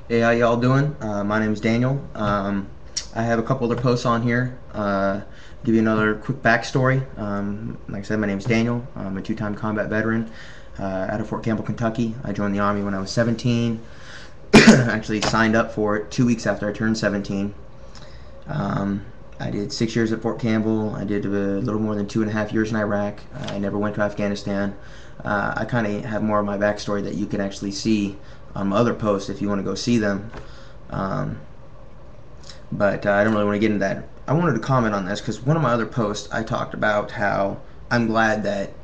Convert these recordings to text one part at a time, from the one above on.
Hey, how y'all doing? My name is Daniel. I have a couple other posts on here. Give you another quick backstory. Like I said, my name is Daniel. I'm a two-time combat veteran out of Fort Campbell, Kentucky. I joined the Army when I was 17. Actually signed up for it 2 weeks after I turned 17. I did 6 years at Fort Campbell. I did a little more than 2.5 years in Iraq. I never went to Afghanistan. I kind of have more of my backstory that you can actually see on my other posts if you want to go see them. Um, but I don't really want to get into that. I wanted to comment on this because one of my other posts I talked about how I'm glad that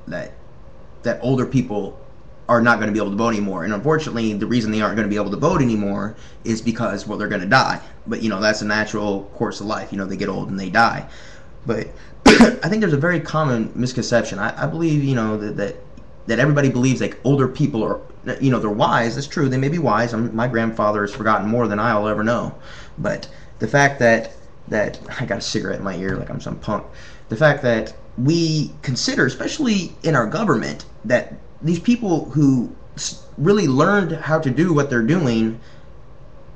older people are not going to be able to vote anymore. And unfortunately, the reason they aren't going to be able to vote anymore is because, well, they're going to die. But, that's a natural course of life. They get old and they die. But I think there's a very common misconception. I believe, that everybody believes like older people are, they're wise. That's true. They may be wise. My grandfather has forgotten more than I'll ever know. But the fact that I got a cigarette in my ear like I'm some punk. The fact that we consider, especially in our government, that these people who really learned how to do what they're doing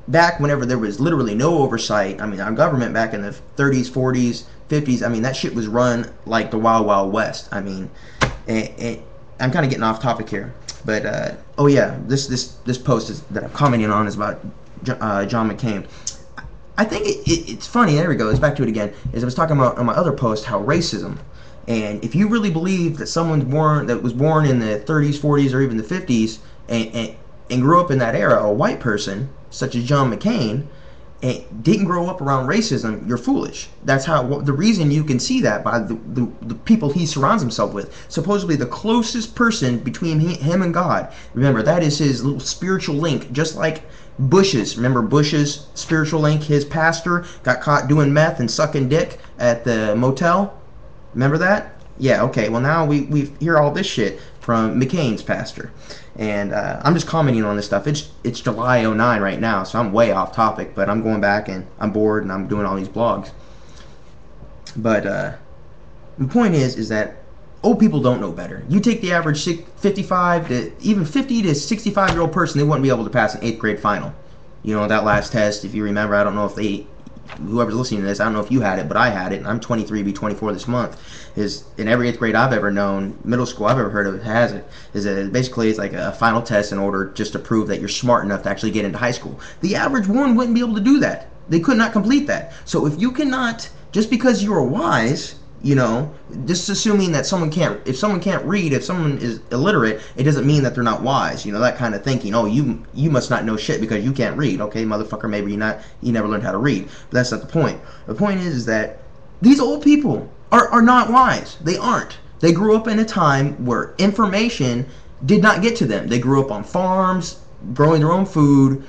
back whenever there was literally no oversight. I mean, our government back in the 30s, 40s, 50s, I mean, that shit was run like the Wild Wild West. I mean, I'm kind of getting off topic here, but oh yeah, this post that I'm commenting on is about John McCain. I think it's funny. There we go. It's back to it again. As I was talking about on my other post, how racism, and if you really believe that that was born in the 30s, 40s, or even the 50s, and grew up in that era, a white person such as John McCain, and didn't grow up around racism, you're foolish. That's the reason you can see that by the people he surrounds himself with. Supposedly the closest person between him and God. Remember, that is his little spiritual link, just like Bush's. Remember Bush's spiritual link? His pastor got caught doing meth and sucking dick at the motel. Remember that? Yeah, okay. Well, now we hear all this shit from McCain's pastor. And I'm just commenting on this stuff. It's July '09 right now, so I'm way off topic, but I'm going back and I'm bored and I'm doing all these blogs. But the point is that old people don't know better. You take the average 55 to even 50 to 65-year-old person, they wouldn't be able to pass an 8th grade final. That last test, if you remember, I don't know if whoever's listening to this, I don't know if you had it, but I had it, and I'm 23, be 24 this month. Is in every 8th grade I've ever known, middle school I've ever heard of has it. Is that basically it's like a final test in order just to prove that you're smart enough to actually get into high school. The average one wouldn't be able to do that. They could not complete that. So if you cannot, just because you are wise, just assuming that if someone can't read, if someone is illiterate, it doesn't mean that they're not wise. That kind of thinking. Oh, you must not know shit because you can't read. Okay, motherfucker, maybe you never learned how to read. But that's not the point. The point is that these old people are not wise. They aren't. They grew up in a time where information did not get to them. They grew up on farms, growing their own food,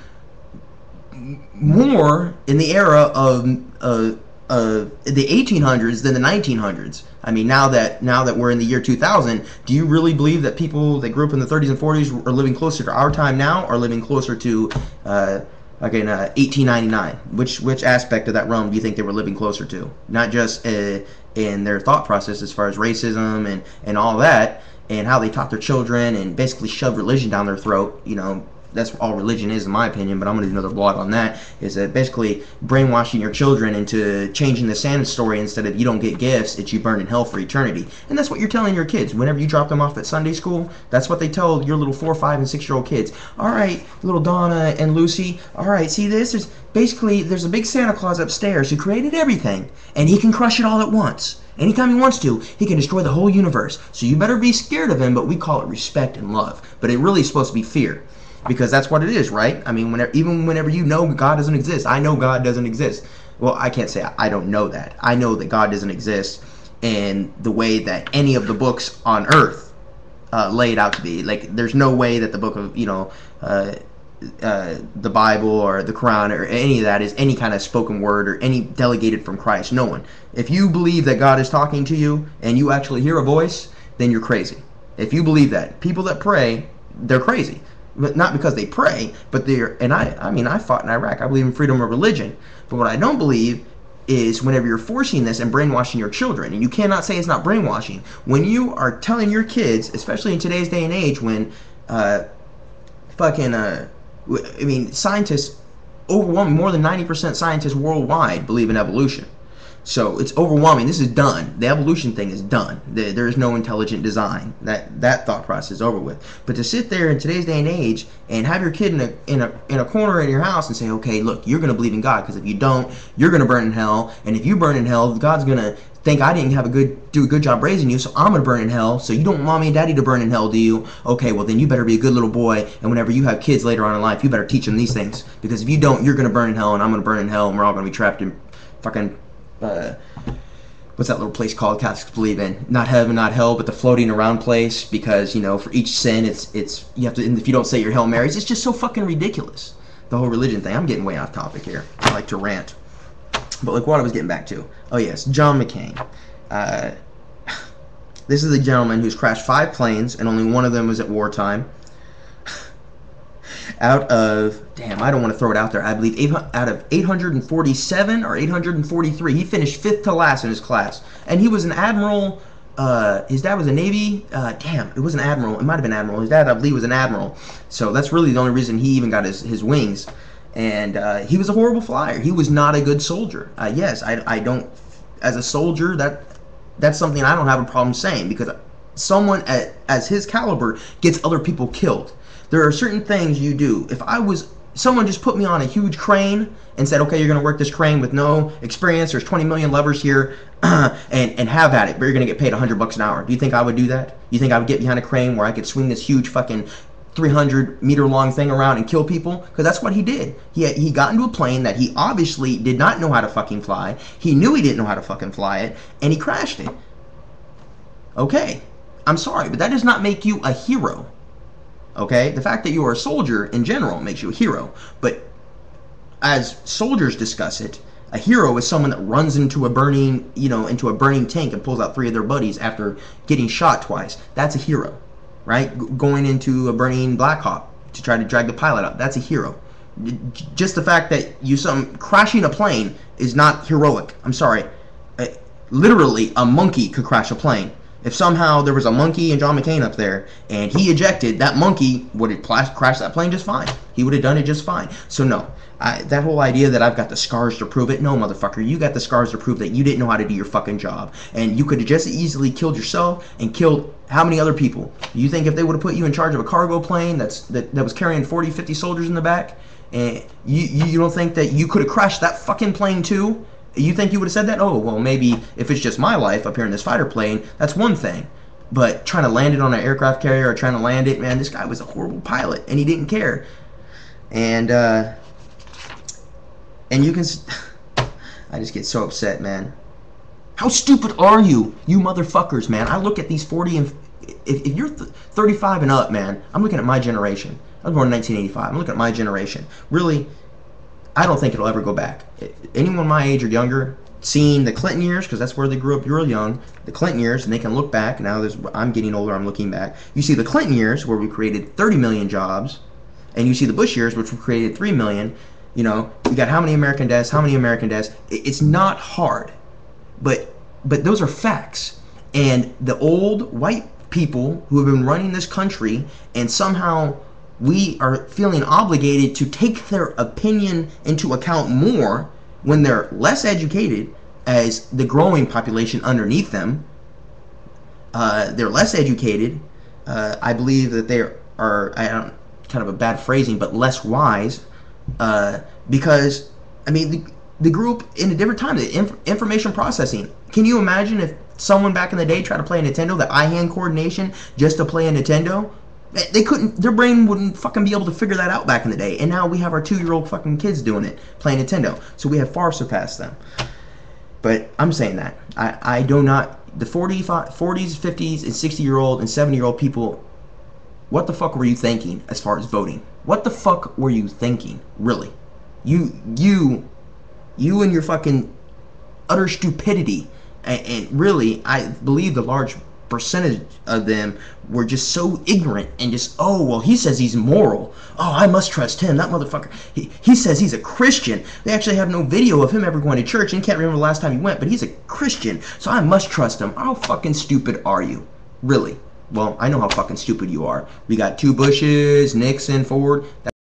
more in the era of the 1800s than the 1900s. I mean, now that we're in the year 2000, do you really believe that people that grew up in the 30s and 40s are living closer to our time now, or living closer to 1899? Which aspect of that realm do you think they were living closer to? Not just in their thought process as far as racism and all that, and how they taught their children and basically shoved religion down their throat. That's all religion is, in my opinion, but I'm going to do another blog on that, is that basically brainwashing your children into changing the Santa story. Instead of you don't get gifts, it's you burn in hell for eternity. And that's what you're telling your kids. Whenever you drop them off at Sunday school, that's what they tell your little 4, 5, and 6-year-old kids. All right, little Donna and Lucy, all right, see this? There's a big Santa Claus upstairs who created everything, and he can crush it all at once. Anytime he wants to, he can destroy the whole universe. So you better be scared of him, but we call it respect and love. But it really is supposed to be fear. Because that's what it is, right? I mean, whenever you know God doesn't exist, I know God doesn't exist. Well, I can't say I don't know that. I know that God doesn't exist in the way that any of the books on earth lay it out to be. Like, there's no way that the book of, the Bible or the Quran or any of that is any kind of spoken word or any delegated from Christ. No one. If you believe that God is talking to you and you actually hear a voice, then you're crazy. If you believe that. People that pray, they're crazy. But not because they pray, but I fought in Iraq. I believe in freedom of religion. But what I don't believe is whenever you're forcing this and brainwashing your children, and you cannot say it's not brainwashing, when you are telling your kids, especially in today's day and age when scientists overwhelming. More than 90% scientists worldwide believe in evolution. So it's overwhelming. This is done. The evolution thing is done. There is no intelligent design. That thought process is over with. But to sit there in today's day and age and have your kid in a corner in your house and say, okay, look, you're gonna believe in God, because if you don't, you're gonna burn in hell. And if you burn in hell, God's gonna think I didn't do a good job raising you, so I'm gonna burn in hell. So you don't want mommy and daddy to burn in hell, do you? Okay, well then you better be a good little boy, and whenever you have kids later on in life, you better teach them these things, because if you don't, you're gonna burn in hell, and I'm gonna burn in hell, and we're all gonna be trapped in fucking what's that little place called Catholics believe in? Not heaven, not hell, but the floating around place, because, you know, for each sin, it's you have to, and if you don't say your Hail Marys, it's just so fucking ridiculous, the whole religion thing. I'm getting way off topic here. I like to rant. But like what I was getting back to. Oh yes, John McCain. This is the gentleman who's crashed 5 planes, and only one of them was at wartime. Out of, damn, I don't want to throw it out there, I believe out of 847 or 843, he finished 5th to last in his class. And he was an admiral. His dad was a Navy, damn, it was an admiral, it might have been admiral. His dad, I believe, was an admiral. So that's really the only reason he even got his wings. And he was a horrible flyer. He was not a good soldier. Yes, I don't, as a soldier, that's something I don't have a problem saying, because someone as his caliber gets other people killed. There are certain things you do. If someone just put me on a huge crane and said, okay, you're going to work this crane with no experience, there's 20 million levers here, and have at it, but you're going to get paid $100 an hour. Do you think I would do that? You think I would get behind a crane where I could swing this huge fucking 300-meter long thing around and kill people? Because that's what he did. He got into a plane that he obviously did not know how to fucking fly. He knew he didn't know how to fucking fly it, and he crashed it. Okay, I'm sorry, but that does not make you a hero. Okay, the fact that you are a soldier in general makes you a hero, but as soldiers discuss it, a hero is someone that runs into a burning, into a burning tank and pulls out 3 of their buddies after getting shot twice. That's a hero, right? Going into a burning Black Hawk to try to drag the pilot out. That's a hero. Just the fact that crashing a plane is not heroic. I'm sorry. Literally, a monkey could crash a plane. If somehow there was a monkey and John McCain up there and he ejected, that monkey would have crashed that plane just fine. He would have done it just fine. So no, that whole idea that I've got the scars to prove it, no, motherfucker, you got the scars to prove that you didn't know how to do your fucking job. And you could have just easily killed yourself and killed how many other people? You think if they would have put you in charge of a cargo plane that was carrying 40, 50 soldiers in the back, and you don't think that you could have crashed that fucking plane too? You think you would have said that? Oh, well, maybe if it's just my life up here in this fighter plane, that's one thing. But trying to land it on an aircraft carrier or trying to land it, man, this guy was a horrible pilot, and he didn't care. And you can... I just get so upset, man. How stupid are you motherfuckers, man? I look at these 40 and... If you're 35 and up, man, I'm looking at my generation. I was born in 1985. I'm looking at my generation. Really... I don't think it'll ever go back. Anyone my age or younger, seeing the Clinton years, because that's where they grew up real young, the Clinton years, and they can look back. Now I'm getting older, I'm looking back. You see the Clinton years, where we created 30 million jobs, and you see the Bush years, which we created 3 million. You got how many American deaths, It's not hard, but those are facts. And the old white people who have been running this country, and somehow we are feeling obligated to take their opinion into account more when they're less educated as the growing population underneath them. They're less educated. I believe that they are, kind of a bad phrasing, but less wise, because, I mean, they grew up in a different time, the information processing. Can you imagine if someone back in the day tried to play a Nintendo, the eye-hand coordination just to play a Nintendo? They couldn't, their brain wouldn't fucking be able to figure that out back in the day. And now we have our 2-year-old fucking kids doing it, playing Nintendo. So we have far surpassed them. But I'm saying that. I do not, the 40s, 50s, and 60-year-old and 70-year-old people, what the fuck were you thinking as far as voting? What the fuck were you thinking, really? You and your fucking utter stupidity. And really, I believe the large percentage of them were just so ignorant and just, oh, well, he says he's moral. Oh, I must trust him. That motherfucker. He says he's a Christian. They actually have no video of him ever going to church, and can't remember the last time he went, but he's a Christian, so I must trust him. How fucking stupid are you? Really? Well, I know how fucking stupid you are. We got 2 Bushes, Nixon, Ford.